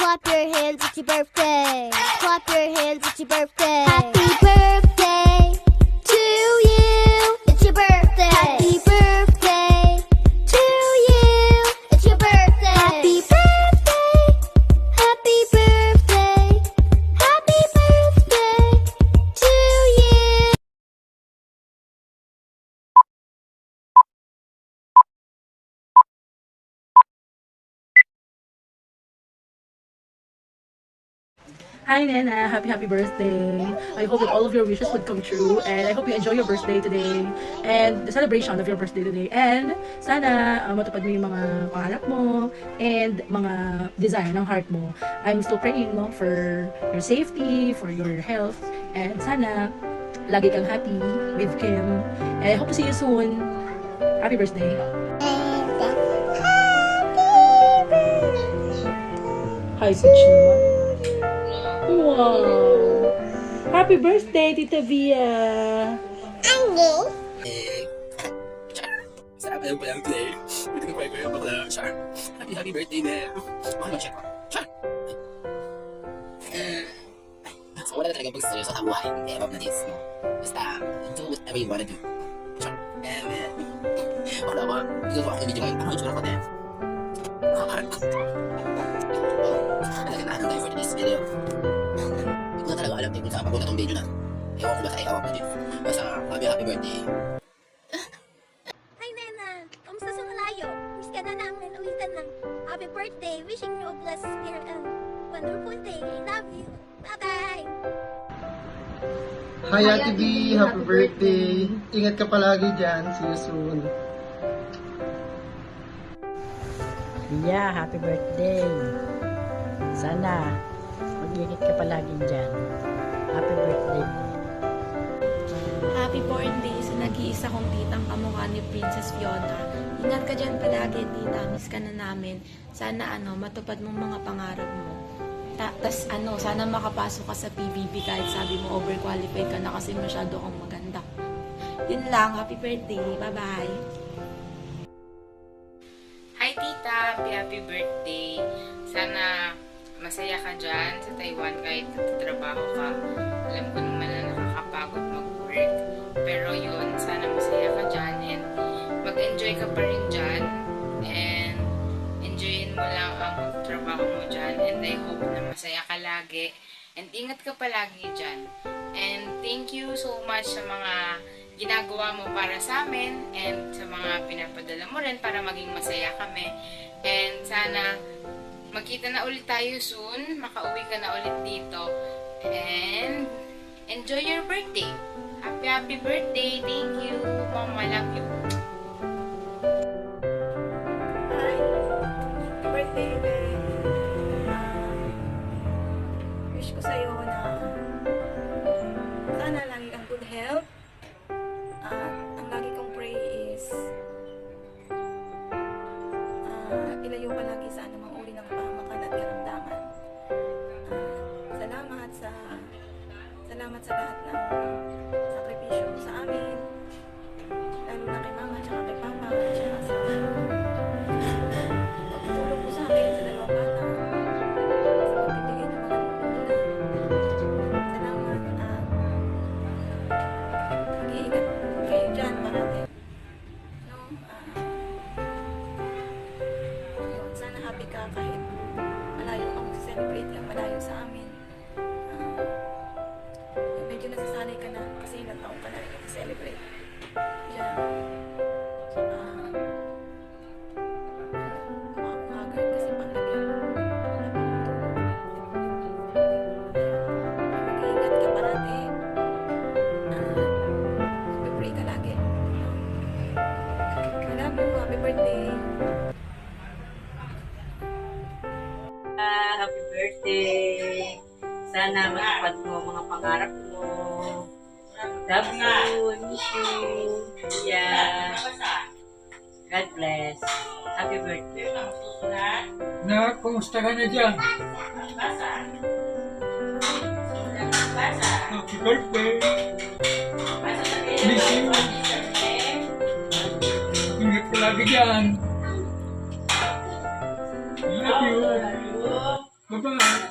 Clap your hands, it's your birthday. Clap your hands, it's your birthday. Happy birthday to you. It's your birthday. Happy birthday to you. It's your birthday. Happy birthday. Happy birthday. Happy birthday to you. Hi Nena, happy birthday. I hope that all of your wishes would come true and I hope you enjoy your birthday today and the celebration of your birthday today. And sana matupad mo yung mga pangarap mo and mga desire ng heart mo. I'm still praying for your safety, for your health, and sana lagi kang happy with Kim. And I hope to see you soon. Happy birthday. Hi, Pitch naman. Wow! Happy birthday, Tita Via! Sarap na yung palang play. Ito na pa yung bakla. Char. Happy birthday na. Mahal check ko. Char. So wala na talagang pagseryoso sa buhay. Eh, above na this. Basta, do whatever you wanna do. Char. Wala ba? Ito ako ng video ngayon. Ano yung tsura ko din? Talaga na tayo for this video. Hindi ko na talaga alam kung saan mapunta tong video na. Ewan ko ba sa iawag na din. Basta, happy birthday. Hi, Nena! Kamusta sa malayo? Miss ka na namin. Ulitan lang. Happy birthday! Wishing you a blessed year and wonderful day. I love you. Bye-bye! Hi Ate B, happy birthday. Ingat ka palagi dyan. See you soon. Bia, happy birthday. Sana mag-ingat ka palagi dyan. Happy birthday. Happy birthday sa nag-iisa kong titang kamukha ni Princess Fiona. Ingat ka dyan palagi, tita. Miss ka na namin. Sana matupad mong mga pangarap mo. Sana makapasok ka sa PBB kahit sabi mo overqualified ka na kasi masyado kang maganda. Yun lang. Happy birthday. Bye-bye. Hi tita, happy birthday. Sana masaya ka dyan sa Taiwan kahit nagtatrabaho ka. Alam ko naman na nakakapagod mag-work. Pero yun, sana masaya ka dyan and mag-enjoy ka pa rin dyan. And enjoyin mo lang ang pagtrabaho mo dyan. And I hope na masaya ka lagi. And ingat ka palagi dyan. And thank you so much sa mga ginagawa mo para sa amin and sa mga pinapadala mo rin para maging masaya kami. And sana magkita na ulit tayo soon, makauwi ka na ulit dito. And enjoy your birthday. Happy birthday. Thank you. Mama, love you. Hi. Happy birthday, babe. Wish ko sa'yo na sana lagi kang good health. Ang lagi kong pray is ilayo ka lagi sa anumang uri ng pamakan at karamdaman. Salamat sa lahat ng sakripisyo sa amin, lalo na kay mama at kay papa at sa pagtulong mo sa akin sa dalawang bata, sa pagbibigay ng mga nila. Salamat at mag-iingat kayo dyan parati. Sana happy ka kahit malayo kang celebrate lang malayo sa amin. Medyo nasasanay ka na kasi ilang taong ka na rin celebrate dyan. Kumakagal kasi panglagyan mag-iingat ka parati. Mag-pray ka lagi. I love you. Happy birthday. Happy birthday! Sana matupad mo mga pangarap mo. Love you, miss you. Yeah. God bless. Happy birthday. Na, kumusta ka na dyan? Happy birthday. Miss you. Ingat ka lagi dyan. Love you. Bye-bye.